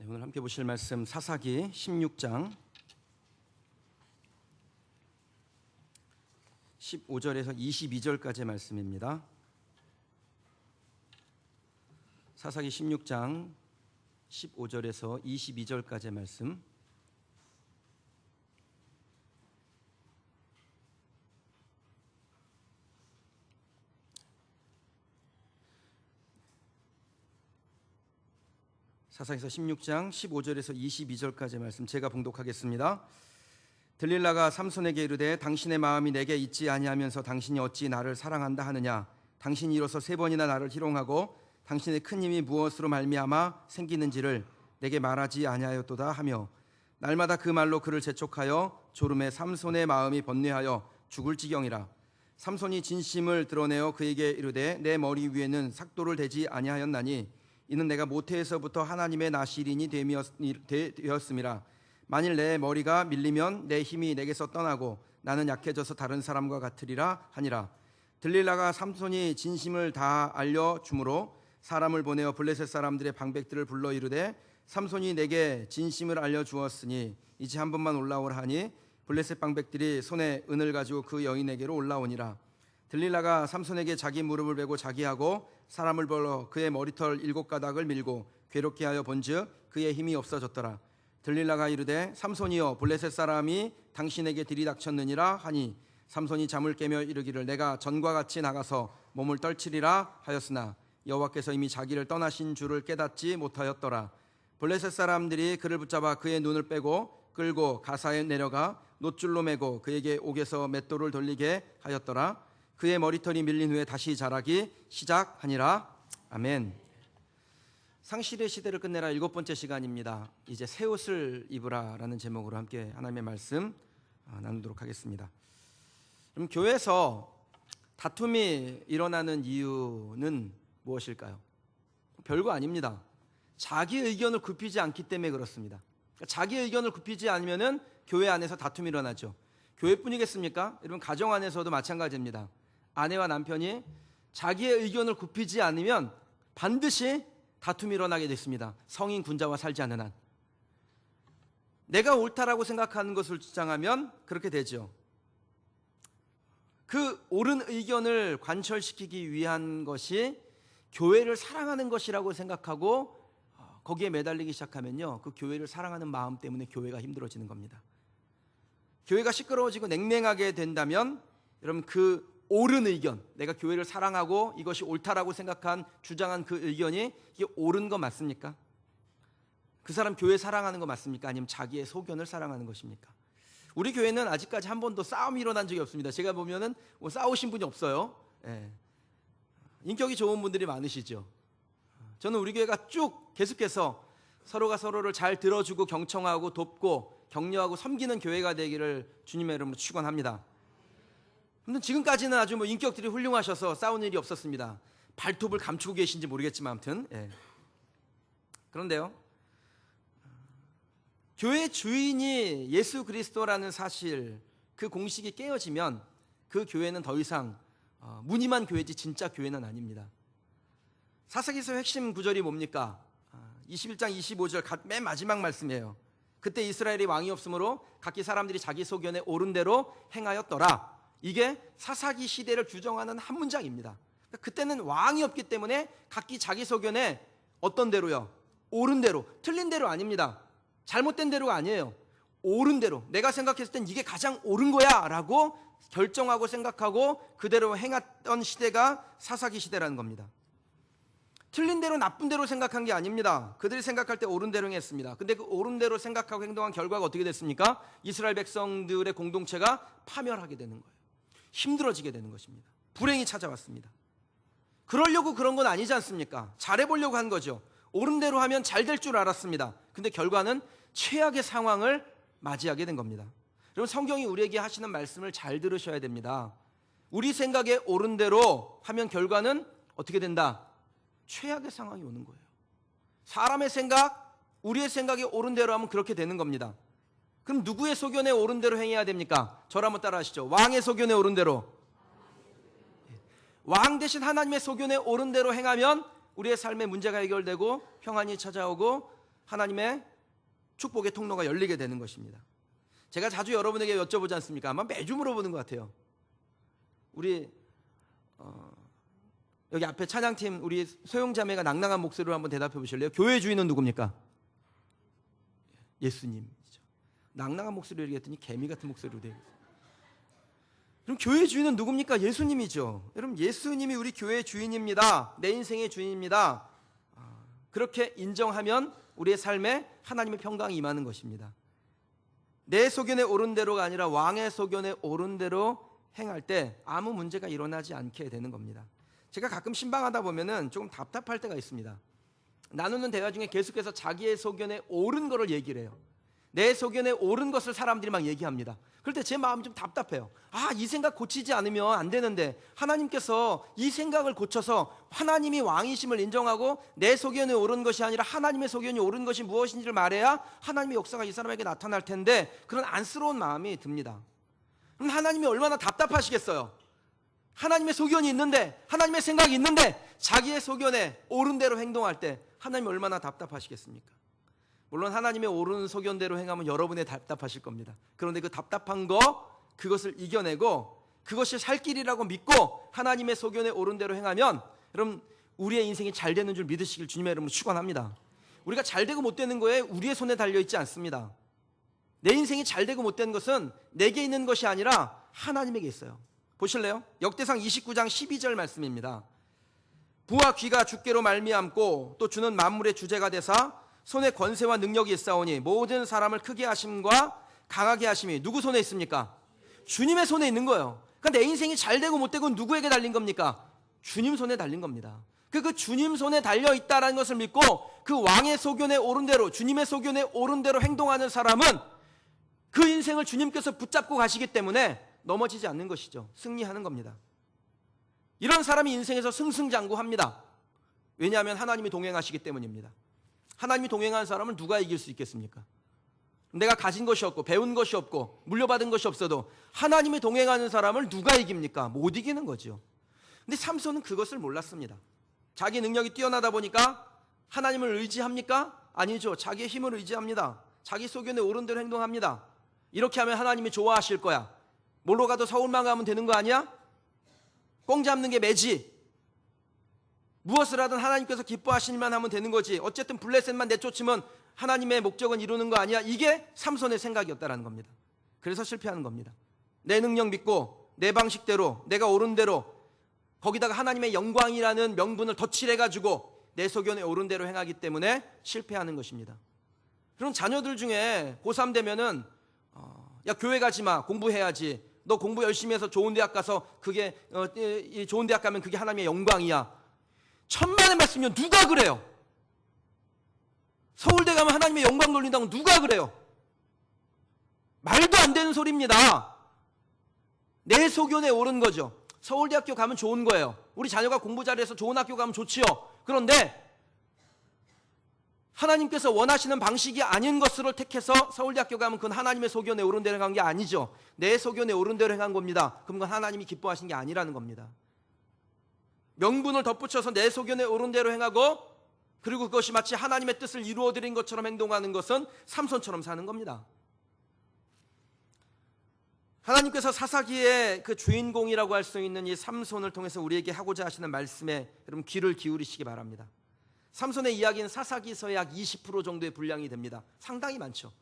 오늘 함께 보실 말씀 사사기 16장 15절에서 22절까지의 말씀입니다. 사사기 16장 15절에서 22절까지의 말씀. 사사기서 16장 15절에서 22절까지의 말씀 제가 봉독하겠습니다. 들릴라가 삼손에게 이르되 당신의 마음이 내게 있지 아니하면서 당신이 어찌 나를 사랑한다 하느냐. 당신이 이로써 3번이나 나를 희롱하고 당신의 큰 힘이 무엇으로 말미암아 생기는지를 내게 말하지 아니하였도다 하며 날마다 그 말로 그를 재촉하여 졸음에 삼손의 마음이 번뇌하여 죽을 지경이라. 삼손이 진심을 드러내어 그에게 이르되 내 머리 위에는 삭도를 대지 아니하였나니 이는 내가 모태에서부터 하나님의 나시린이 되었음이라. 만일 내 머리가 밀리면 내 힘이 내게서 떠나고 나는 약해져서 다른 사람과 같으리라 하니라. 들릴라가 삼손이 진심을 다 알려주므로 사람을 보내어 블레셋 사람들의 방백들을 불러 이르되 삼손이 내게 진심을 알려주었으니 이제 한 번만 올라오라 하니 블레셋 방백들이 손에 은을 가지고 그 여인에게로 올라오니라. 들릴라가 삼손에게 자기 무릎을 베고 자기하고 사람을 불러 그의 머리털 7가닥을 밀고 괴롭게 하여 본즉 그의 힘이 없어졌더라. 들릴라가 이르되 삼손이여 블레셋 사람이 당신에게 들이닥쳤느니라 하니 삼손이 잠을 깨며 이르기를 내가 전과 같이 나가서 몸을 떨치리라 하였으나 여호와께서 이미 자기를 떠나신 줄을 깨닫지 못하였더라. 블레셋 사람들이 그를 붙잡아 그의 눈을 빼고 끌고 가사에 내려가 놋줄로 매고 그에게 옥에서 맷돌을 돌리게 하였더라. 그의 머리털이 밀린 후에 다시 자라기 시작하니라. 아멘. 상실의 시대를 끝내라 7번째 시간입니다. 이제 새 옷을 입으라 라는 제목으로 함께 하나님의 말씀 나누도록 하겠습니다. 그럼 교회에서 다툼이 일어나는 이유는 무엇일까요? 별거 아닙니다. 자기 의견을 굽히지 않기 때문에 그렇습니다. 자기 의견을 굽히지 않으면 교회 안에서 다툼이 일어나죠. 교회뿐이겠습니까? 여러분 가정 안에서도 마찬가지입니다. 아내와 남편이 자기의 의견을 굽히지 않으면 반드시 다툼이 일어나게 됐습니다. 성인 군자와 살지 않는 한. 내가 옳다라고 생각하는 것을 주장하면 그렇게 되죠. 그 옳은 의견을 관철시키기 위한 것이 교회를 사랑하는 것이라고 생각하고 거기에 매달리기 시작하면요, 그 교회를 사랑하는 마음 때문에 교회가 힘들어지는 겁니다. 교회가 시끄러워지고 냉랭하게 된다면 여러분 그 옳은 의견, 내가 교회를 사랑하고 이것이 옳다라고 생각한 주장한 그 의견이 이게 옳은 거 맞습니까? 그 사람 교회 사랑하는 거 맞습니까? 아니면 자기의 소견을 사랑하는 것입니까? 우리 교회는 아직까지 한 번도 싸움이 일어난 적이 없습니다. 제가 보면은 뭐 싸우신 분이 없어요. 예. 인격이 좋은 분들이 많으시죠. 저는 우리 교회가 쭉 계속해서 서로가 서로를 잘 들어주고 경청하고 돕고 격려하고 섬기는 교회가 되기를 주님의 이름으로 축원합니다. 근데 지금까지는 아주 인격들이 훌륭하셔서 싸운 일이 없었습니다. 발톱을 감추고 계신지 모르겠지만 아무튼 그런데요, 교회 주인이 예수 그리스도라는 사실, 그 공식이 깨어지면 그 교회는 더 이상 무늬만 교회지 진짜 교회는 아닙니다. 사사기서 핵심 구절이 뭡니까? 21장 25절 맨 마지막 말씀이에요. 그때 이스라엘이 왕이 없으므로 각기 사람들이 자기 소견에 옳은 대로 행하였더라. 이게 사사기 시대를 규정하는 한 문장입니다. 그때는 왕이 없기 때문에 각기 자기 소견에 어떤 대로요? 옳은 대로, 틀린 대로 아닙니다. 잘못된 대로가 아니에요. 옳은 대로, 내가 생각했을 땐 이게 가장 옳은 거야 라고 결정하고 생각하고 그대로 행했던 시대가 사사기 시대라는 겁니다. 틀린 대로, 나쁜 대로 생각한 게 아닙니다. 그들이 생각할 때 옳은 대로 행했습니다. 근데 그 옳은 대로 생각하고 행동한 결과가 어떻게 됐습니까? 이스라엘 백성들의 공동체가 파멸하게 되는 거예요. 힘들어지게 되는 것입니다. 불행이 찾아왔습니다. 그러려고 그런 건 아니지 않습니까? 잘해보려고 한 거죠. 옳은 대로 하면 잘 될 줄 알았습니다. 근데 결과는 최악의 상황을 맞이하게 된 겁니다. 여러분 성경이 우리에게 하시는 말씀을 잘 들으셔야 됩니다. 우리 생각에 옳은 대로 하면 결과는 어떻게 된다? 최악의 상황이 오는 거예요. 사람의 생각, 우리의 생각에 옳은 대로 하면 그렇게 되는 겁니다. 그럼 누구의 소견에 옳은 대로 행해야 됩니까? 저를 한번 따라 하시죠. 왕의 소견에 옳은 대로. 왕 대신 하나님의 소견에 옳은 대로 행하면 우리의 삶에 문제가 해결되고 평안이 찾아오고 하나님의 축복의 통로가 열리게 되는 것입니다. 제가 자주 여러분에게 여쭤보지 않습니까? 아마 매주 물어보는 것 같아요. 우리 여기 앞에 찬양팀 우리 소영자매가 낭낭한 목소리로 한번 대답해 보실래요? 교회 주인은 누굽니까? 예수님이죠. 낭낭한 목소리로 얘기했더니 개미 같은 목소리로 되겠어요. 그럼 교회 주인은 누굽니까? 예수님이죠. 여러분, 예수님이 우리 교회의 주인입니다. 내 인생의 주인입니다. 그렇게 인정하면 우리의 삶에 하나님의 평강이 임하는 것입니다. 내 소견에 옳은 대로가 아니라 왕의 소견에 옳은 대로 행할 때 아무 문제가 일어나지 않게 되는 겁니다. 제가 가끔 신방하다 보면은 조금 답답할 때가 있습니다. 나누는 대화 중에 계속해서 자기의 소견에 옳은 거를 얘기를 해요. 내 소견에 옳은 것을 사람들이 막 얘기합니다. 그럴 때 제 마음이 좀 답답해요. 이 생각 고치지 않으면 안 되는데 하나님께서 이 생각을 고쳐서 하나님이 왕이심을 인정하고 내 소견에 옳은 것이 아니라 하나님의 소견이 옳은 것이 무엇인지를 말해야 하나님의 역사가 이 사람에게 나타날 텐데 그런 안쓰러운 마음이 듭니다. 그럼 하나님이 얼마나 답답하시겠어요. 하나님의 소견이 있는데, 하나님의 생각이 있는데 자기의 소견에 옳은 대로 행동할 때 하나님이 얼마나 답답하시겠습니까? 물론 하나님의 옳은 소견대로 행하면 여러분의 답답하실 겁니다. 그런데 그 답답한 그것을 이겨내고 그것이 살 길이라고 믿고 하나님의 소견에 옳은 대로 행하면 여러분, 우리의 인생이 잘 되는 줄 믿으시길 주님의 이름으로 축원합니다. 우리가 잘 되고 못 되는 거에 우리의 손에 달려있지 않습니다. 내 인생이 잘 되고 못 되는 것은 내게 있는 것이 아니라 하나님에게 있어요. 보실래요? 역대상 29장 12절 말씀입니다. 부와 귀가 주께로 말미암고 또 주는 만물의 주제가 되사 손에 권세와 능력이 있사오니 모든 사람을 크게 하심과 강하게 하심이 누구 손에 있습니까? 주님의 손에 있는 거예요. 그러니까 내 인생이 잘 되고 못 되고 누구에게 달린 겁니까? 주님 손에 달린 겁니다. 그 주님 손에 달려있다는 것을 믿고 그 왕의 소견에 옳은 대로, 주님의 소견에 옳은 대로 행동하는 사람은 그 인생을 주님께서 붙잡고 가시기 때문에 넘어지지 않는 것이죠. 승리하는 겁니다. 이런 사람이 인생에서 승승장구합니다. 왜냐하면 하나님이 동행하시기 때문입니다. 하나님이 동행하는 사람은 누가 이길 수 있겠습니까? 내가 가진 것이 없고 배운 것이 없고 물려받은 것이 없어도 하나님이 동행하는 사람을 누가 이깁니까? 못 이기는 거죠. 근데 삼손은 그것을 몰랐습니다. 자기 능력이 뛰어나다 보니까 하나님을 의지합니까? 아니죠. 자기의 힘을 의지합니다. 자기 소견에 옳은 대로 행동합니다. 이렇게 하면 하나님이 좋아하실 거야. 뭘로 가도 서울만 가면 되는 거 아니야? 꽁 잡는 게 매지. 무엇을 하든 하나님께서 기뻐하시기만 하면 되는 거지. 어쨌든 블레셋만 내쫓으면 하나님의 목적은 이루는 거 아니야? 이게 삼손의 생각이었다는 겁니다. 그래서 실패하는 겁니다. 내 능력 믿고 내 방식대로 내가 옳은 대로 거기다가 하나님의 영광이라는 명분을 덧칠해가지고 내 소견에 옳은 대로 행하기 때문에 실패하는 것입니다. 그럼 자녀들 중에 고3 되면은 야, 교회 가지 마, 공부해야지. 너 공부 열심히 해서 좋은 대학 가서 그게 좋은 대학 가면 그게 하나님의 영광이야. 천만의 말씀이면 누가 그래요? 서울대 가면 하나님의 영광 돌린다고 누가 그래요? 말도 안 되는 소리입니다. 내 소견에 옳은 거죠. 서울대학교 가면 좋은 거예요. 우리 자녀가 공부 잘해서 좋은 학교 가면 좋지요. 그런데 하나님께서 원하시는 방식이 아닌 것을 택해서 서울대학교 가면 그건 하나님의 소견에 옳은 대로 행한 게 아니죠. 내 소견에 옳은 대로 행한 겁니다. 그럼 그건 하나님이 기뻐하신 게 아니라는 겁니다. 명분을 덧붙여서 내 소견에 옳은 대로 행하고 그리고 그것이 마치 하나님의 뜻을 이루어드린 것처럼 행동하는 것은 삼손처럼 사는 겁니다. 하나님께서 사사기의 그 주인공이라고 할 수 있는 이 삼손을 통해서 우리에게 하고자 하시는 말씀에 여러분 귀를 기울이시기 바랍니다. 삼손의 이야기는 사사기서의 약 20% 정도의 분량이 됩니다. 상당히 많죠.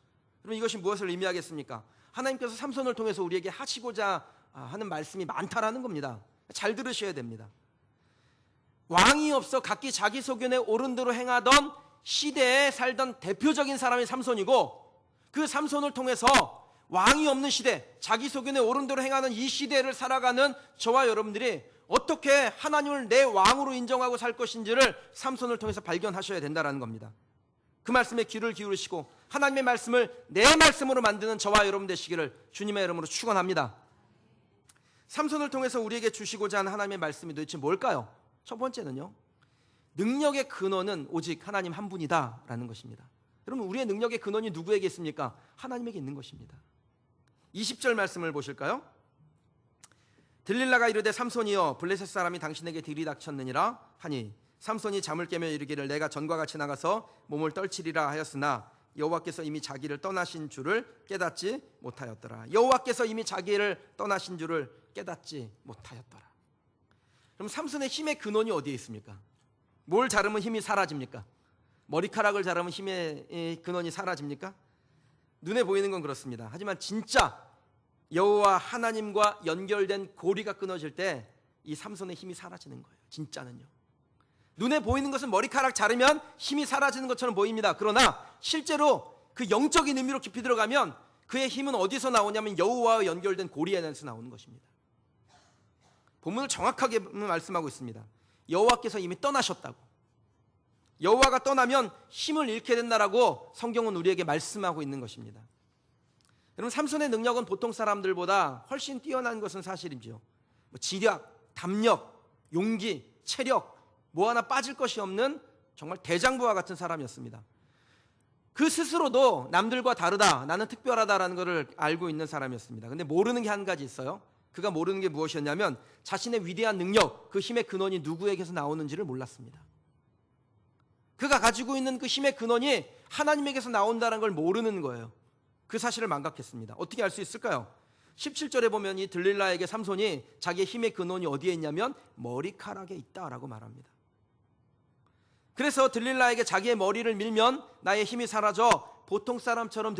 그럼 이것이 무엇을 의미하겠습니까? 하나님께서 삼손을 통해서 우리에게 하시고자 하는 말씀이 많다라는 겁니다. 잘 들으셔야 됩니다. 왕이 없어 각기 자기 소견에 옳은 대로 행하던 시대에 살던 대표적인 사람이 삼손이고 그 삼손을 통해서 왕이 없는 시대, 자기 소견에 옳은 대로 행하는 이 시대를 살아가는 저와 여러분들이 어떻게 하나님을 내 왕으로 인정하고 살 것인지를 삼손을 통해서 발견하셔야 된다는 겁니다. 그 말씀에 귀를 기울이시고 하나님의 말씀을 내 말씀으로 만드는 저와 여러분 되시기를 주님의 이름으로 축원합니다. 삼손을 통해서 우리에게 주시고자 하는 하나님의 말씀이 도대체 뭘까요? 첫 번째는요, 능력의 근원은 오직 하나님 한 분이다라는 것입니다. 여러분, 우리의 능력의 근원이 누구에게 있습니까? 하나님에게 있는 것입니다. 20절 말씀을 보실까요? 들릴라가 이르되 삼손이여 블레셋 사람이 당신에게 들이닥쳤느니라 하니 삼손이 잠을 깨며 이르기를 내가 전과 같이 나가서 몸을 떨치리라 하였으나 여호와께서 이미 자기를 떠나신 줄을 깨닫지 못하였더라. 여호와께서 이미 자기를 떠나신 줄을 깨닫지 못하였더라. 그럼 삼손의 힘의 근원이 어디에 있습니까? 뭘 자르면 힘이 사라집니까? 머리카락을 자르면 힘의 근원이 사라집니까? 눈에 보이는 건 그렇습니다. 하지만 진짜 여호와 하나님과 연결된 고리가 끊어질 때 이 삼손의 힘이 사라지는 거예요. 진짜는요. 눈에 보이는 것은 머리카락 자르면 힘이 사라지는 것처럼 보입니다. 그러나 실제로 그 영적인 의미로 깊이 들어가면 그의 힘은 어디서 나오냐면 여호와와 연결된 고리에서 나오는 것입니다. 본문을 정확하게 말씀하고 있습니다. 여호와께서 이미 떠나셨다고. 여호와가 떠나면 힘을 잃게 된다라고 성경은 우리에게 말씀하고 있는 것입니다. 여러분, 삼손의 능력은 보통 사람들보다 훨씬 뛰어난 것은 사실이죠. 지략, 담력, 용기, 체력 뭐 하나 빠질 것이 없는 정말 대장부와 같은 사람이었습니다. 그 스스로도 남들과 다르다, 나는 특별하다라는 것을 알고 있는 사람이었습니다. 근데 모르는 게 한 가지 있어요. 그가 모르는 게 무엇이었냐면 자신의 위대한 능력, 그 힘의 근원이 누구에게서 나오는지를 몰랐습니다. 그가 가지고 있는 그 힘의 근원이 하나님에게서 나온다는 걸 모르는 거예요. 그 사실을 망각했습니다. 어떻게 알 수 있을까요? 17절에 보면 이 들릴라에게 삼손이 자기의 힘의 근원이 어디에 있냐면 머리카락에 있다라고 말합니다. 그래서 들릴라에게 자기의 머리를 밀면 나의 힘이 사라져 보통 사람처럼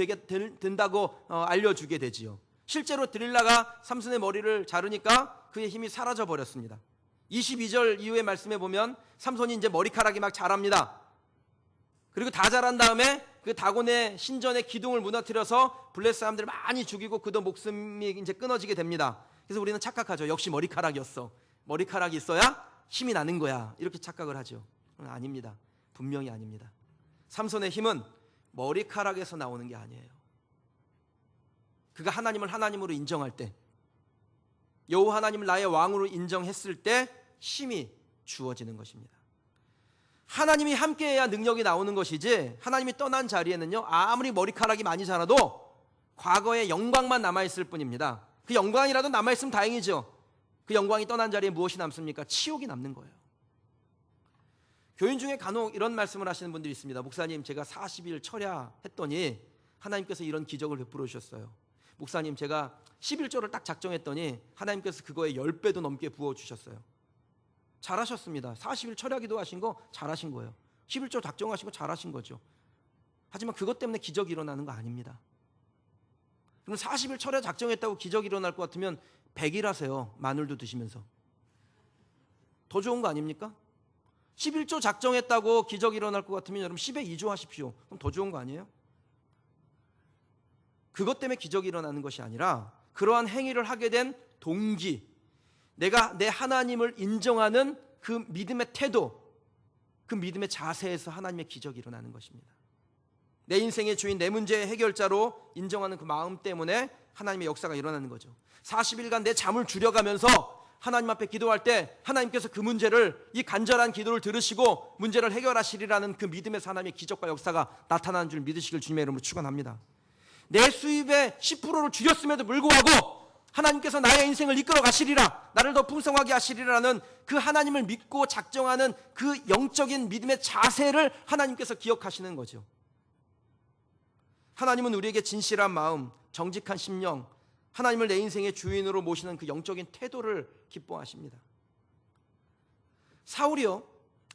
된다고 알려주게 되지요. 실제로 들릴라가 삼손의 머리를 자르니까 그의 힘이 사라져 버렸습니다. 22절 이후의 말씀에 보면 삼손이 이제 머리카락이 막 자랍니다. 그리고 다 자란 다음에 그 다곤의 신전의 기둥을 무너뜨려서 블레셋 사람들을 많이 죽이고 그도 목숨이 이제 끊어지게 됩니다. 그래서 우리는 착각하죠. 역시 머리카락이었어. 머리카락이 있어야 힘이 나는 거야. 이렇게 착각을 하죠. 아닙니다. 분명히 아닙니다. 삼손의 힘은 머리카락에서 나오는 게 아니에요. 그가 하나님을 하나님으로 인정할 때, 여호와 하나님을 나의 왕으로 인정했을 때 힘이 주어지는 것입니다. 하나님이 함께해야 능력이 나오는 것이지, 하나님이 떠난 자리에는요 아무리 머리카락이 많이 자라도 과거의 영광만 남아있을 뿐입니다. 그 영광이라도 남아있으면 다행이죠. 그 영광이 떠난 자리에 무엇이 남습니까? 치욕이 남는 거예요. 교인 중에 간혹 이런 말씀을 하시는 분들이 있습니다. 목사님, 제가 40일 철야했더니 하나님께서 이런 기적을 베풀어 주셨어요. 목사님, 제가 11조를 딱 작정했더니 하나님께서 그거에 10배도 넘게 부어주셨어요. 잘하셨습니다. 40일 철야기도 하신 거 잘하신 거예요. 11조 작정하신 거 잘하신 거죠. 하지만 그것 때문에 기적이 일어나는 거 아닙니다. 그럼 40일 철야 작정했다고 기적이 일어날 것 같으면 100일 하세요. 마늘도 드시면서. 더 좋은 거 아닙니까? 11조 작정했다고 기적이 일어날 것 같으면 여러분 10에 2조 하십시오. 그럼 더 좋은 거 아니에요? 그것 때문에 기적이 일어나는 것이 아니라 그러한 행위를 하게 된 동기, 내가 내 하나님을 인정하는 그 믿음의 태도, 그 믿음의 자세에서 하나님의 기적이 일어나는 것입니다. 내 인생의 주인, 내 문제의 해결자로 인정하는 그 마음 때문에 하나님의 역사가 일어나는 거죠. 40일간 내 잠을 줄여가면서 하나님 앞에 기도할 때 하나님께서 그 문제를, 이 간절한 기도를 들으시고 문제를 해결하시리라는 그 믿음의 하나님의 기적과 역사가 나타나는 줄 믿으시길 주님의 이름으로 축원합니다. 내 수입의 10%를 줄였음에도 불구하고 하나님께서 나의 인생을 이끌어 가시리라, 나를 더 풍성하게 하시리라는 그 하나님을 믿고 작정하는 그 영적인 믿음의 자세를 하나님께서 기억하시는 거죠. 하나님은 우리에게 진실한 마음, 정직한 심령, 하나님을 내 인생의 주인으로 모시는 그 영적인 태도를 기뻐하십니다. 사울이요,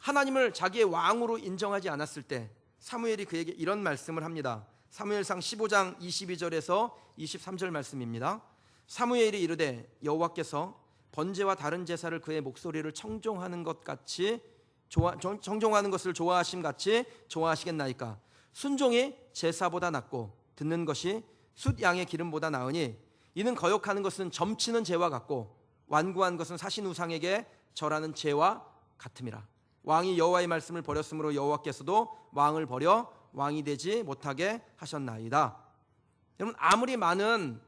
하나님을 자기의 왕으로 인정하지 않았을 때 사무엘이 그에게 이런 말씀을 합니다. 사무엘상 15장 22절에서 23절 말씀입니다. 사무엘이 이르되 여호와께서 번제와 다른 제사를 그의 목소리를 청종하는 것 같이 청종하는 것을 좋아하심 같이 좋아하시겠나이까? 순종이 제사보다 낫고 듣는 것이 숫 양의 기름보다 나으니 이는 거역하는 것은 점치는 죄와 같고 완고한 것은 사신 우상에게 절하는 죄와 같음이라. 왕이 여호와의 말씀을 버렸으므로 여호와께서도 왕을 버려 왕이 되지 못하게 하셨나이다. 여러분, 아무리 많은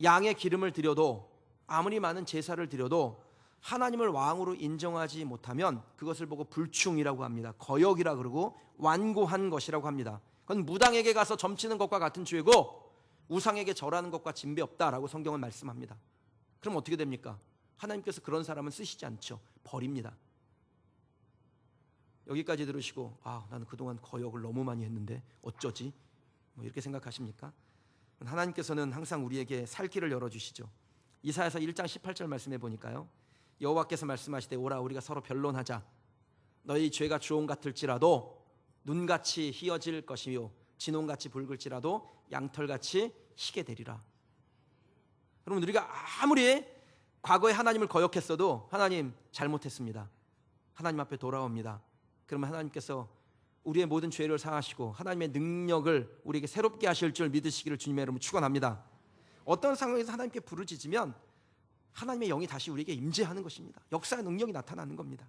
양의 기름을 드려도, 아무리 많은 제사를 드려도 하나님을 왕으로 인정하지 못하면 그것을 보고 불충이라고 합니다. 거역이라 그러고 완고한 것이라고 합니다. 그건 무당에게 가서 점치는 것과 같은 죄고 우상에게 절하는 것과 진배 없다라고 성경은 말씀합니다. 그럼 어떻게 됩니까? 하나님께서 그런 사람은 쓰시지 않죠. 버립니다. 여기까지 들으시고 나는 그동안 거역을 너무 많이 했는데 어쩌지? 이렇게 생각하십니까? 하나님께서는 항상 우리에게 살 길을 열어주시죠. 이사야서 1장 18절 말씀해 보니까요, 여호와께서 말씀하시되 오라 우리가 서로 변론하자. 너희 죄가 주홍 같을지라도 눈같이 희어질 것이요 진홍같이 붉을지라도 양털같이 희게 되리라. 여러분, 우리가 아무리 과거에 하나님을 거역했어도 하나님 잘못했습니다, 하나님 앞에 돌아옵니다. 그러면 하나님께서 우리의 모든 죄를 사하시고 하나님의 능력을 우리에게 새롭게 하실 줄 믿으시기를 주님의 이름으로 축원합니다. 어떤 상황에서 하나님께 부르짖으면 하나님의 영이 다시 우리에게 임재하는 것입니다. 역사의 능력이 나타나는 겁니다.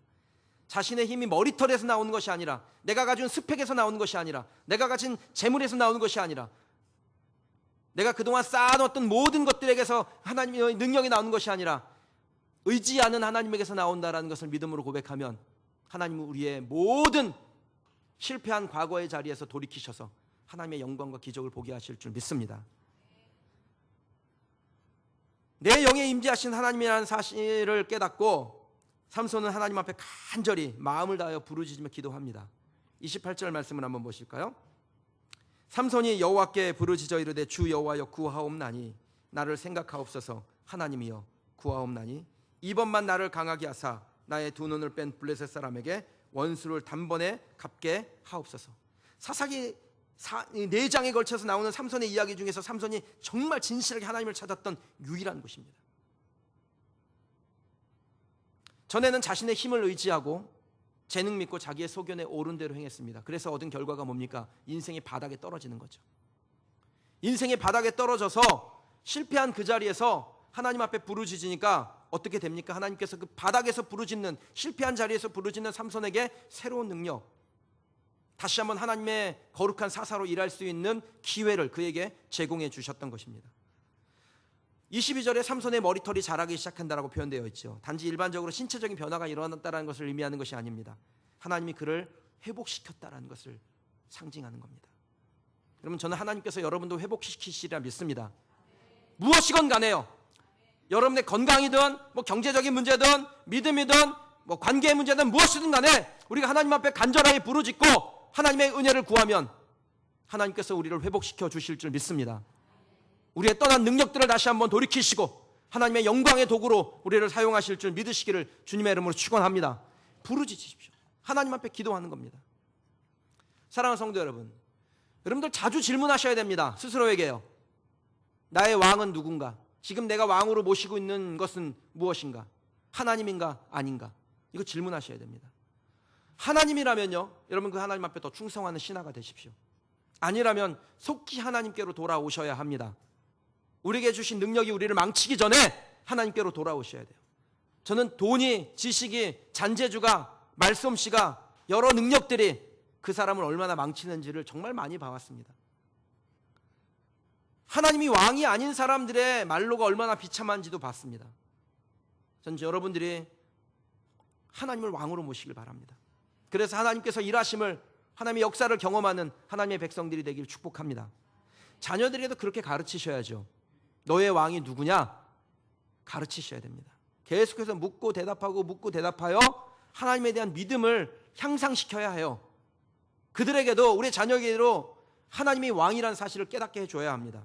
자신의 힘이 머리털에서 나오는 것이 아니라, 내가 가진 스펙에서 나오는 것이 아니라, 내가 가진 재물에서 나오는 것이 아니라, 내가 그동안 쌓아놓았던 모든 것들에게서 하나님의 능력이 나오는 것이 아니라 의지하는 하나님에게서 나온다라는 것을 믿음으로 고백하면 하나님은 우리의 모든 실패한 과거의 자리에서 돌이키셔서 하나님의 영광과 기적을 보게 하실 줄 믿습니다. 내 영에 임재하신 하나님이라는 사실을 깨닫고 삼손은 하나님 앞에 간절히 마음을 다하여 부르짖으며 기도합니다. 28절 말씀을 한번 보실까요? 삼손이 여호와께 부르짖어 이르되 주 여호와여 구하옵나니 나를 생각하옵소서. 하나님이여 구하옵나니 이번만 나를 강하게 하사 나의 두 눈을 뺀 블레셋 사람에게 원수를 단번에 갚게 하옵소서. 사사기 4장에 걸쳐서 나오는 삼손의 이야기 중에서 삼손이 정말 진실하게 하나님을 찾았던 유일한 곳입니다. 전에는 자신의 힘을 의지하고 재능 믿고 자기의 소견에 옳은 대로 행했습니다. 그래서 얻은 결과가 뭡니까? 인생의 바닥에 떨어지는 거죠. 인생의 바닥에 떨어져서 실패한 그 자리에서 하나님 앞에 부르짖으니까 어떻게 됩니까? 하나님께서 그 바닥에서 부르짖는, 실패한 자리에서 부르짖는 삼손에게 새로운 능력, 다시 한번 하나님의 거룩한 사사로 일할 수 있는 기회를 그에게 제공해 주셨던 것입니다. 22절에 삼손의 머리털이 자라기 시작한다라고 표현되어 있죠. 단지 일반적으로 신체적인 변화가 일어났다는 것을 의미하는 것이 아닙니다. 하나님이 그를 회복시켰다는 것을 상징하는 겁니다. 여러분, 저는 하나님께서 여러분도 회복시키시리라 믿습니다. 무엇이건 간에요, 여러분의 건강이든 경제적인 문제든 믿음이든 관계의 문제든 무엇이든 간에 우리가 하나님 앞에 간절하게 부르짖고 하나님의 은혜를 구하면 하나님께서 우리를 회복시켜 주실 줄 믿습니다. 우리의 떠난 능력들을 다시 한번 돌이키시고 하나님의 영광의 도구로 우리를 사용하실 줄 믿으시기를 주님의 이름으로 축원합니다. 부르짖으십시오. 하나님 앞에 기도하는 겁니다. 사랑하는 성도 여러분, 여러분들 자주 질문하셔야 됩니다. 스스로에게요. 나의 왕은 누군가? 지금 내가 왕으로 모시고 있는 것은 무엇인가? 하나님인가 아닌가? 이거 질문하셔야 됩니다. 하나님이라면요, 여러분 그 하나님 앞에 더 충성하는 신하가 되십시오. 아니라면 속히 하나님께로 돌아오셔야 합니다. 우리에게 주신 능력이 우리를 망치기 전에 하나님께로 돌아오셔야 돼요. 저는 돈이, 지식이, 잔재주가, 말솜씨가, 여러 능력들이 그 사람을 얼마나 망치는지를 정말 많이 봐왔습니다. 하나님이 왕이 아닌 사람들의 말로가 얼마나 비참한지도 봤습니다. 전 여러분들이 하나님을 왕으로 모시길 바랍니다. 그래서 하나님께서 일하심을, 하나님의 역사를 경험하는 하나님의 백성들이 되기를 축복합니다. 자녀들에게도 그렇게 가르치셔야죠. 너의 왕이 누구냐? 가르치셔야 됩니다. 계속해서 묻고 대답하고 묻고 대답하여 하나님에 대한 믿음을 향상시켜야 해요. 그들에게도, 우리 자녀에게도 하나님이 왕이라는 사실을 깨닫게 해줘야 합니다.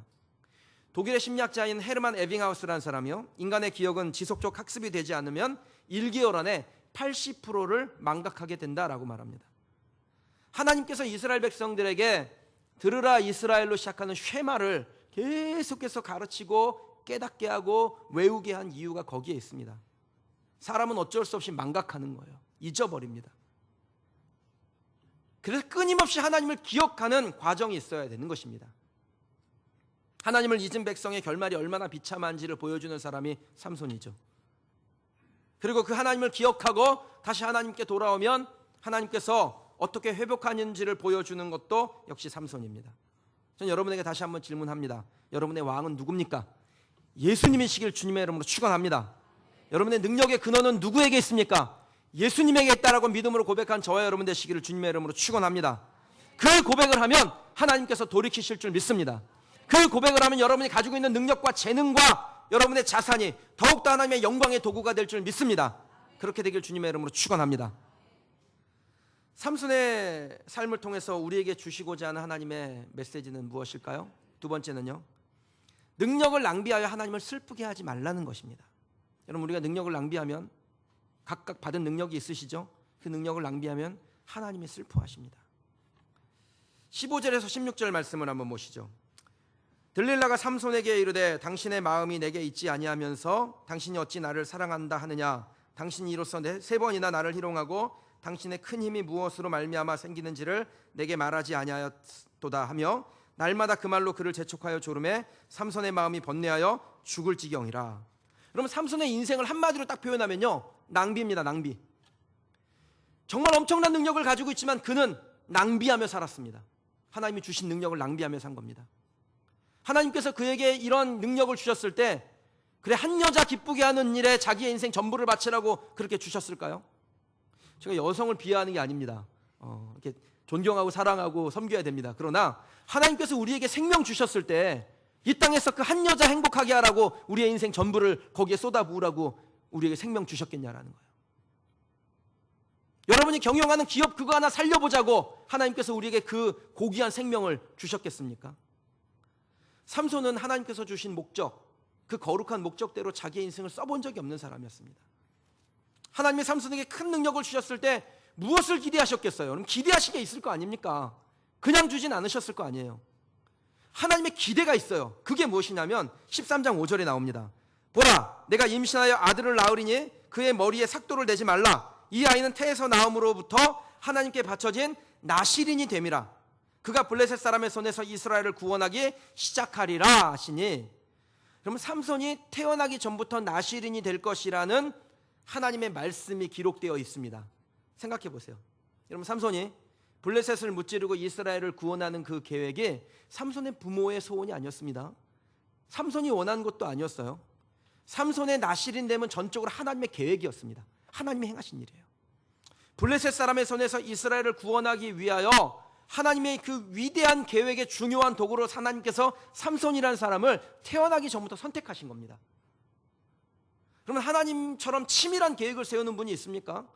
독일의 심리학자인 헤르만 에빙하우스라는 사람이요, 인간의 기억은 지속적 학습이 되지 않으면 1개월 안에 80%를 망각하게 된다라고 말합니다. 하나님께서 이스라엘 백성들에게 들으라 이스라엘로 시작하는 쉐마를 계속해서 가르치고 깨닫게 하고 외우게 한 이유가 거기에 있습니다. 사람은 어쩔 수 없이 망각하는 거예요. 잊어버립니다. 그래서 끊임없이 하나님을 기억하는 과정이 있어야 되는 것입니다. 하나님을 잊은 백성의 결말이 얼마나 비참한지를 보여주는 사람이 삼손이죠. 그리고 그 하나님을 기억하고 다시 하나님께 돌아오면 하나님께서 어떻게 회복하는지를 보여주는 것도 역시 삼손입니다. 저는 여러분에게 다시 한번 질문합니다. 여러분의 왕은 누굽니까? 예수님이시길 주님의 이름으로 축원합니다. 여러분의 능력의 근원은 누구에게 있습니까? 예수님에게 있다라고 믿음으로 고백한 저와 여러분 되시기를 주님의 이름으로 축원합니다. 그 고백을 하면 하나님께서 돌이키실 줄 믿습니다. 그 고백을 하면 여러분이 가지고 있는 능력과 재능과 여러분의 자산이 더욱더 하나님의 영광의 도구가 될 줄 믿습니다. 그렇게 되길 주님의 이름으로 축원합니다. 삼손의 삶을 통해서 우리에게 주시고자 하는 하나님의 메시지는 무엇일까요? 두 번째는요, 능력을 낭비하여 하나님을 슬프게 하지 말라는 것입니다. 여러분, 우리가 능력을 낭비하면, 각각 받은 능력이 있으시죠? 그 능력을 낭비하면 하나님이 슬퍼하십니다. 15절에서 16절 말씀을 한번 보시죠. 들릴라가 삼손에게 이르되 당신의 마음이 내게 있지 아니하면서 당신이 어찌 나를 사랑한다 하느냐. 당신이 이로써 세 번이나 나를 희롱하고 당신의 큰 힘이 무엇으로 말미암아 생기는지를 내게 말하지 아니하였도다 하며 날마다 그 말로 그를 재촉하여 조름에 삼손의 마음이 번뇌하여 죽을 지경이라. 여러분, 삼손의 인생을 한마디로 딱 표현하면요, 낭비입니다. 낭비. 정말 엄청난 능력을 가지고 있지만 그는 낭비하며 살았습니다. 하나님이 주신 능력을 낭비하며 산 겁니다. 하나님께서 그에게 이런 능력을 주셨을 때, 그래, 한 여자 기쁘게 하는 일에 자기의 인생 전부를 바치라고 그렇게 주셨을까요? 제가 여성을 비하하는 게 아닙니다. 이렇게 존경하고 사랑하고 섬겨야 됩니다. 그러나 하나님께서 우리에게 생명 주셨을 때 이 땅에서 그 한 여자 행복하게 하라고 우리의 인생 전부를 거기에 쏟아부으라고 우리에게 생명 주셨겠냐라는 거예요. 여러분이 경영하는 기업 그거 하나 살려보자고 하나님께서 우리에게 그 고귀한 생명을 주셨겠습니까? 삼손은 하나님께서 주신 목적, 그 거룩한 목적대로 자기의 인생을 써본 적이 없는 사람이었습니다. 하나님이 삼손에게 큰 능력을 주셨을 때 무엇을 기대하셨겠어요? 그럼 기대하신 게 있을 거 아닙니까? 그냥 주진 않으셨을 거 아니에요. 하나님의 기대가 있어요. 그게 무엇이냐면 13장 5절에 나옵니다. 보라, 내가 임신하여 아들을 낳으리니 그의 머리에 삭도를 내지 말라. 이 아이는 태에서 나옴으로부터 하나님께 바쳐진 나실인이 됨이라. 그가 블레셋 사람의 손에서 이스라엘을 구원하기 시작하리라 하시니, 그러면 삼손이 태어나기 전부터 나실인이 될 것이라는 하나님의 말씀이 기록되어 있습니다. 생각해 보세요. 여러분, 삼손이 블레셋을 무찌르고 이스라엘을 구원하는 그 계획이 삼손의 부모의 소원이 아니었습니다. 삼손이 원한 것도 아니었어요. 삼손의 나실인 됨은 전적으로 하나님의 계획이었습니다. 하나님이 행하신 일이에요. 블레셋 사람의 손에서 이스라엘을 구원하기 위하여 하나님의 그 위대한 계획의 중요한 도구로 하나님께서 삼손이라는 사람을 태어나기 전부터 선택하신 겁니다. 그러면 하나님처럼 치밀한 계획을 세우는 분이 있습니까?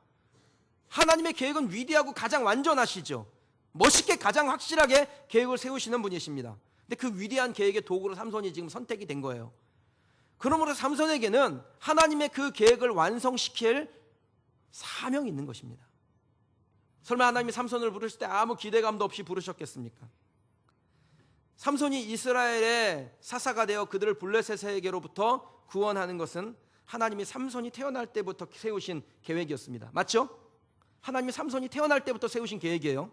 하나님의 계획은 위대하고 가장 완전하시죠. 멋있게 가장 확실하게 계획을 세우시는 분이십니다. 근데 그 위대한 계획의 도구로 삼손이 지금 선택이 된 거예요. 그러므로 삼손에게는 하나님의 그 계획을 완성시킬 사명이 있는 것입니다. 설마 하나님이 삼손을 부르실 때 아무 기대감도 없이 부르셨겠습니까? 삼손이 이스라엘의 사사가 되어 그들을 블레셋에게로부터 구원하는 것은 하나님이 삼손이 태어날 때부터 세우신 계획이었습니다. 맞죠? 하나님이 삼손이 태어날 때부터 세우신 계획이에요.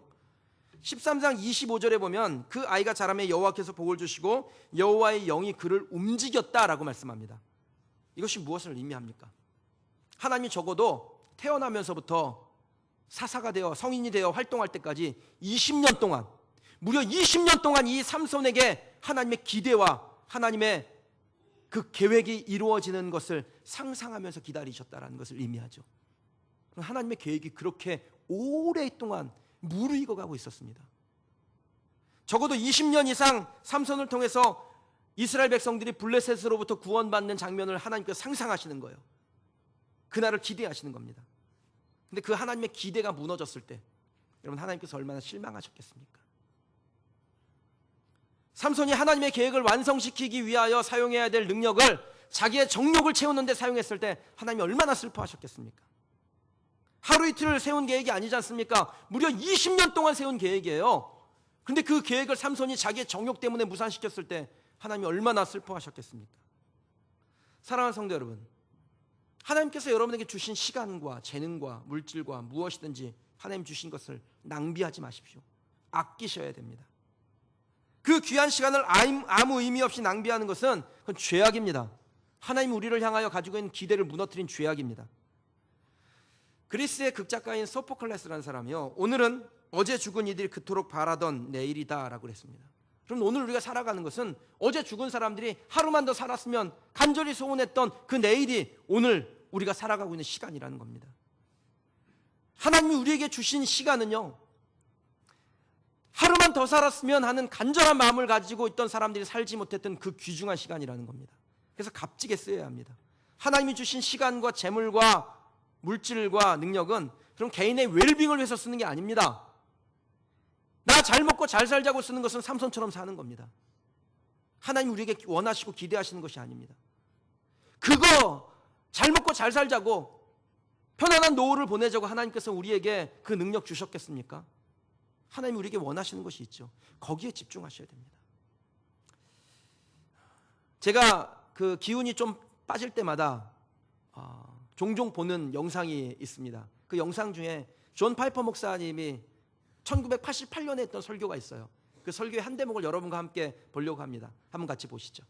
13장 25절에 보면 그 아이가 자라매 여호와께서 복을 주시고 여호와의 영이 그를 움직였다라고 말씀합니다. 이것이 무엇을 의미합니까? 하나님이 적어도 태어나면서부터 사사가 되어 성인이 되어 활동할 때까지 20년 동안, 무려 20년 동안 이 삼손에게 하나님의 기대와 하나님의 그 계획이 이루어지는 것을 상상하면서 기다리셨다라는 것을 의미하죠. 하나님의 계획이 그렇게 오랫동안 무르익어 가고 있었습니다. 적어도 20년 이상 삼손을 통해서 이스라엘 백성들이 블레셋으로부터 구원받는 장면을 하나님께서 상상하시는 거예요. 그날을 기대하시는 겁니다. 근데 그 하나님의 기대가 무너졌을 때 여러분, 하나님께서 얼마나 실망하셨겠습니까? 삼손이 하나님의 계획을 완성시키기 위하여 사용해야 될 능력을 자기의 정욕을 채우는 데 사용했을 때 하나님이 얼마나 슬퍼하셨겠습니까? 하루 이틀을 세운 계획이 아니지 않습니까? 무려 20년 동안 세운 계획이에요. 그런데 그 계획을 삼손이 자기의 정욕 때문에 무산시켰을 때 하나님이 얼마나 슬퍼하셨겠습니까? 사랑하는 성도 여러분, 하나님께서 여러분에게 주신 시간과 재능과 물질과 무엇이든지 하나님 주신 것을 낭비하지 마십시오. 아끼셔야 됩니다. 그 귀한 시간을 아무 의미 없이 낭비하는 것은 그건 죄악입니다. 하나님 우리를 향하여 가지고 있는 기대를 무너뜨린 죄악입니다. 그리스의 극작가인 소포클레스라는 사람이요, 오늘은 어제 죽은 이들이 그토록 바라던 내일이다 라고 했습니다. 그럼 오늘 우리가 살아가는 것은 어제 죽은 사람들이 하루만 더 살았으면 간절히 소원했던 그 내일이 오늘 우리가 살아가고 있는 시간이라는 겁니다. 하나님이 우리에게 주신 시간은요, 하루만 더 살았으면 하는 간절한 마음을 가지고 있던 사람들이 살지 못했던 그 귀중한 시간이라는 겁니다. 그래서 값지게 쓰여야 합니다. 하나님이 주신 시간과 재물과 물질과 능력은 그럼 개인의 웰빙을 위해서 쓰는 게 아닙니다. 나 잘 먹고 잘 살자고 쓰는 것은 삼손처럼 사는 겁니다. 하나님 우리에게 원하시고 기대하시는 것이 아닙니다. 그거 잘 먹고 잘 살자고 편안한 노후를 보내자고 하나님께서 우리에게 그 능력 주셨겠습니까? 하나님 우리에게 원하시는 것이 있죠. 거기에 집중하셔야 됩니다. 제가 그 기운이 좀 빠질 때마다 종종 보는 영상이 있습니다. 그 영상 중에 존 파이퍼 목사님이 1988년에 했던 설교가 있어요. 그 설교의 한 대목을 여러분과 함께 보려고 합니다. 한번 같이 보시죠.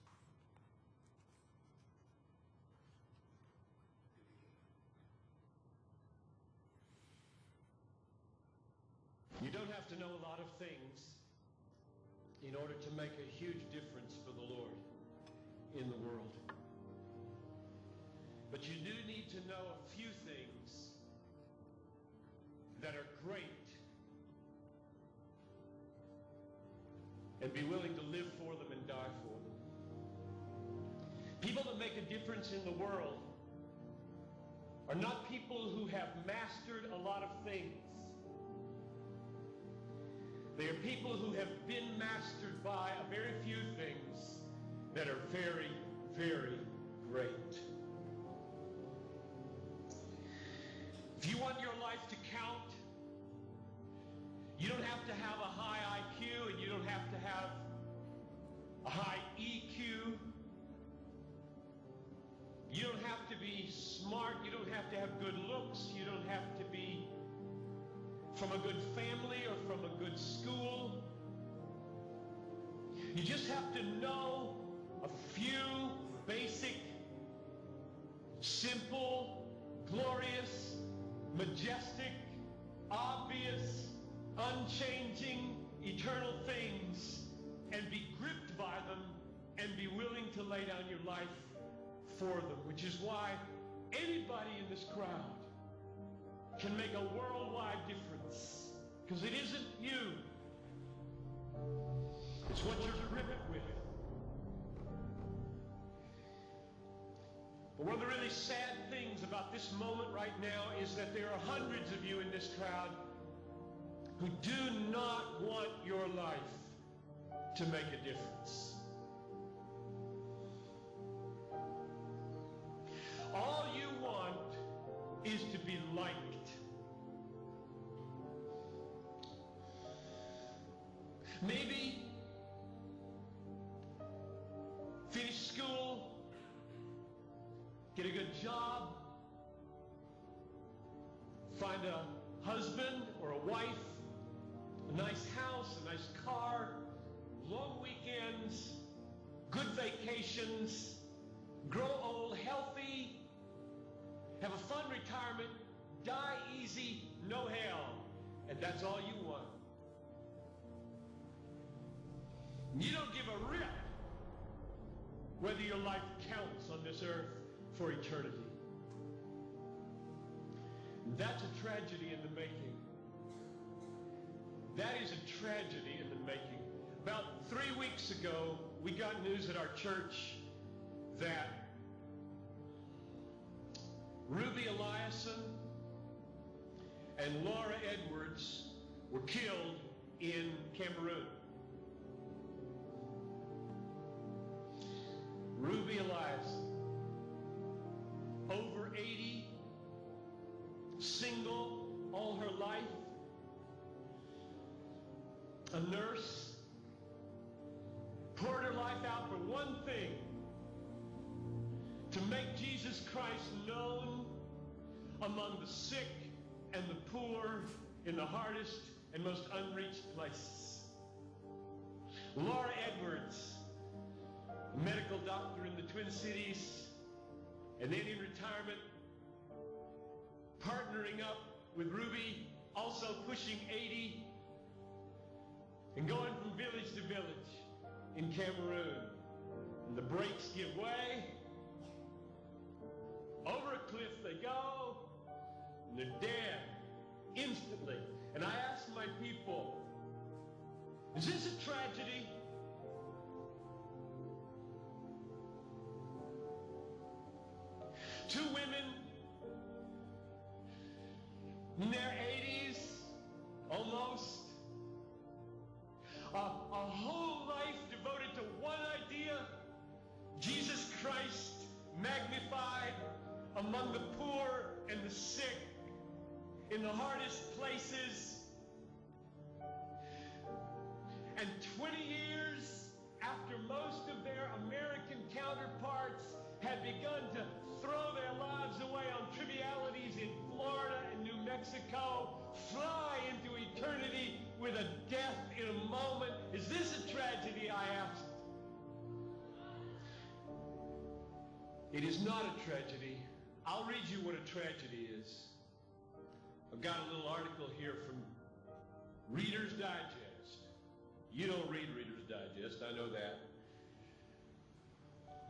You don't have to know a lot of things in order to make a huge difference for the Lord in the world. But you do need to know a few things that are great and be willing to live for them and die for them. People that make a difference in the world are not people who have mastered a lot of things. They are people who have been mastered by a very few things that are very, very great. If you want your life to count, you don't have to have a high IQ and you don't have to have a high EQ. You don't have to be smart. You don't have to have good looks. You don't have to be from a good family or from a good school. You just have to know a few basic, simple, glorious, majestic, obvious, unchanging, eternal things and be gripped by them and be willing to lay down your life for them, which is why anybody in this crowd can make a worldwide difference, because it isn't you, it's what you're gripped with. But one of the really sad things about this moment right now is that there are hundreds of you in this crowd who do not want your life to make a difference. All you want is to be liked. Maybe finish school, get a good job, find a husband or a wife, a nice house, a nice car, long weekends, good vacations, grow old healthy, have a fun retirement, die easy, no hell, and that's all you want. You don't give a rip whether your life counts on this earth for eternity. That's a tragedy in the making. That is a tragedy in the making. About 3 weeks ago, we got news at our church that Ruby Eliason and Laura Edwards were killed in Cameroon. Ruby Eliason, over 80, single all her life, a nurse, poured her life out for one thing: to make Jesus Christ known among the sick and the poor in the hardest and most unreached places. Laura Edwards, a medical doctor in the Twin Cities, and then in retirement, partnering up with Ruby, also pushing 80, and going from village to village in Cameroon. And the brakes give way. Over a cliff they go, and they're dead instantly. And I asked my people, is this a tragedy? Two women in their 80s, almost. A whole life devoted to one idea, Jesus Christ magnified among the poor and the sick, in the hardest places. And 20 years after most of their American counterparts had begun to throw their lives away on trivialities in Florida and New Mexico, fly into eternity with a death in a moment. Is this a tragedy, I asked? It is not a tragedy. I'll read you what a tragedy is. I've got a little article here from Reader's Digest. You don't read Reader's Digest, I know that.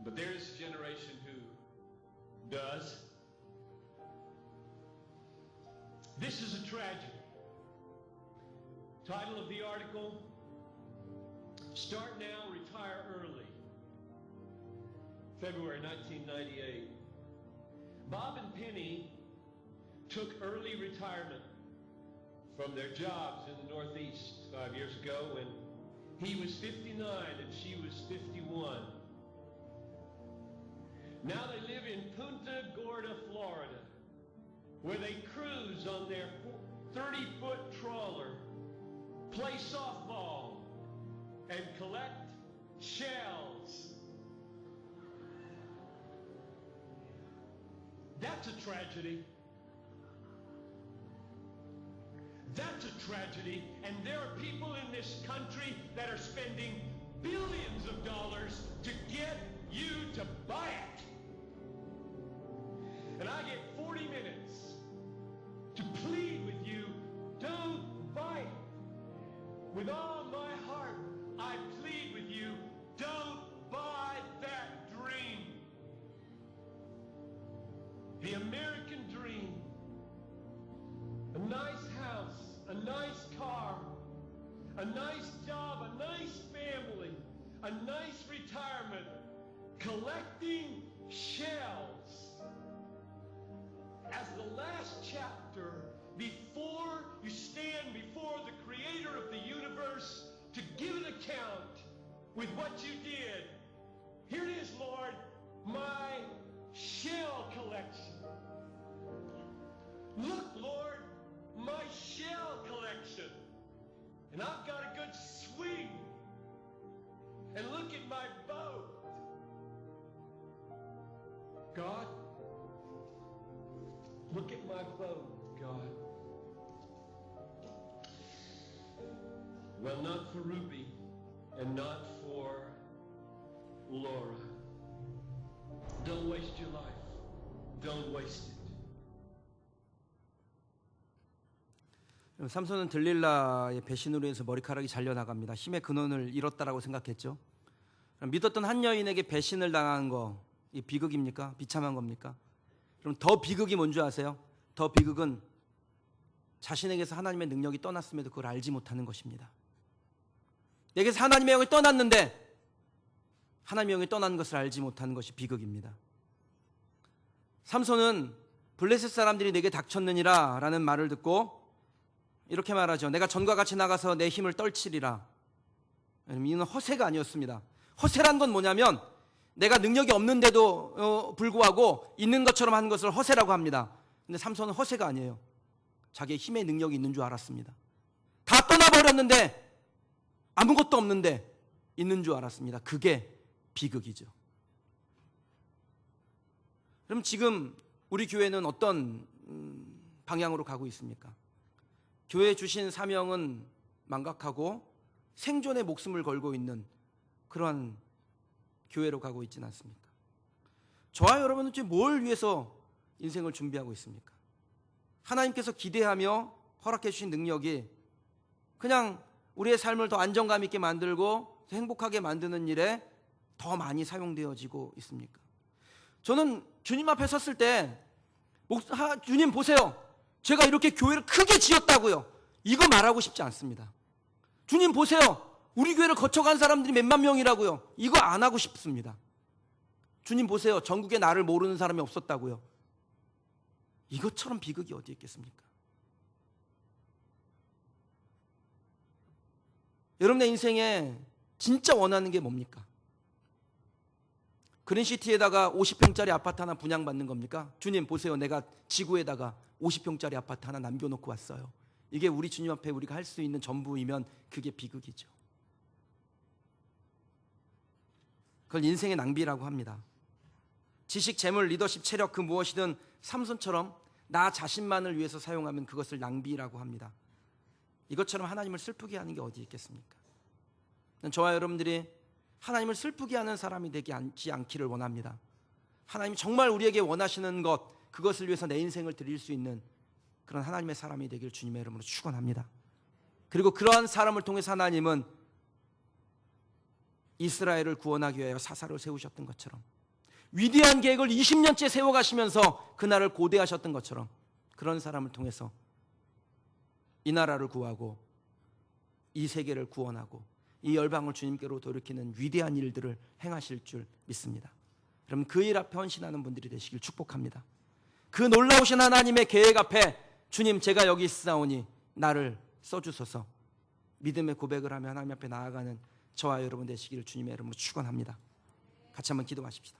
But there is a generation who does. This is a tragedy. Title of the article, Start Now, Retire Early. February 1998. Bob and Penny took early retirement from their jobs in the Northeast 5 years ago when he was 59 and she was 51. Now they live in Punta Gorda, Florida, where they cruise on their 30-foot trawler, play softball, and collect shells. That's a tragedy. That's a tragedy, and there are people in this country that are spending billions of dollars to get you to buy it. And I get 40 minutes to plead with you, don't buy it. With all my heart, I plead with you, don't buy that dream. The American dream. A nice house, a nice car, a nice job, a nice family, a nice retirement, collecting shells. As the last chapter, before you stand before the creator of the universe to give an account with what you did. Here it is, Lord, my shell collection. Look, Lord, my shell collection. And I've got a good swing. And look at my boat. God, look at my boat, God. Well, not for Ruby and not for Laura. Don't waste your life. Don't waste it. 삼손은 들릴라의 배신으로 해서 머리카락이 잘려나갑니다. 힘의 근원을 잃었다라고 생각했죠. 믿었던 한 여인에게 배신을 당한 거, 이 비극입니까? 비참한 겁니까? 그럼 더 비극이 뭔지 아세요? 더 비극은 자신에게서 하나님의 능력이 떠났음에도 그걸 알지 못하는 것입니다. 내게서 하나님의 영이 떠났는데 하나님의 영이 떠난 것을 알지 못하는 것이 비극입니다. 삼손은 블레셋 사람들이 내게 닥쳤느니라 라는 말을 듣고 이렇게 말하죠. 내가 전과 같이 나가서 내 힘을 떨치리라. 이는 허세가 아니었습니다. 허세란 건 뭐냐면 내가 능력이 없는데도 불구하고 있는 것처럼 하는 것을 허세라고 합니다. 근데 삼손은 허세가 아니에요. 자기의 힘의 능력이 있는 줄 알았습니다. 다 떠나버렸는데 아무것도 없는데 있는 줄 알았습니다. 그게 비극이죠. 그럼 지금 우리 교회는 어떤 방향으로 가고 있습니까? 교회에 주신 사명은 망각하고 생존의 목숨을 걸고 있는 그러한 교회로 가고 있지는 않습니까? 저와 여러분은 지금 뭘 위해서 인생을 준비하고 있습니까? 하나님께서 기대하며 허락해 주신 능력이 그냥 우리의 삶을 더 안정감 있게 만들고 행복하게 만드는 일에 더 많이 사용되어지고 있습니까? 저는 주님 앞에 섰을 때 주님 보세요. 제가 이렇게 교회를 크게 지었다고요. 이거 말하고 싶지 않습니다. 주님 보세요. 우리 교회를 거쳐간 사람들이 몇만 명이라고요. 이거 안 하고 싶습니다. 주님 보세요. 전국에 나를 모르는 사람이 없었다고요. 이것처럼 비극이 어디 있겠습니까? 여러분의 인생에 진짜 원하는 게 뭡니까? 그린시티에다가 50평짜리 아파트 하나 분양받는 겁니까? 주님 보세요, 내가 지구에다가 50평짜리 아파트 하나 남겨놓고 왔어요. 이게 우리 주님 앞에 우리가 할 수 있는 전부이면 그게 비극이죠. 그걸 인생의 낭비라고 합니다. 지식, 재물, 리더십, 체력 그 무엇이든 삼손처럼 나 자신만을 위해서 사용하면 그것을 낭비라고 합니다. 이것처럼 하나님을 슬프게 하는 게 어디 있겠습니까? 저와 여러분들이 하나님을 슬프게 하는 사람이 되지 않기를 원합니다. 하나님이 정말 우리에게 원하시는 것, 그것을 위해서 내 인생을 드릴 수 있는 그런 하나님의 사람이 되길 주님의 이름으로 축원합니다. 그리고 그러한 사람을 통해서 하나님은 이스라엘을 구원하기 위하여 사사를 세우셨던 것처럼, 위대한 계획을 20년째 세워가시면서 그날을 고대하셨던 것처럼, 그런 사람을 통해서 이 나라를 구하고 이 세계를 구원하고 이 열방을 주님께로 돌이키는 위대한 일들을 행하실 줄 믿습니다. 여러분, 그 일 앞에 헌신하는 분들이 되시길 축복합니다. 그 놀라우신 하나님의 계획 앞에 주님, 제가 여기 있사오니 나를 써주소서, 믿음의 고백을 하며 하나님 앞에 나아가는 저와 여러분 되시기를 주님의 이름으로 축원합니다. 같이 한번 기도하십시다.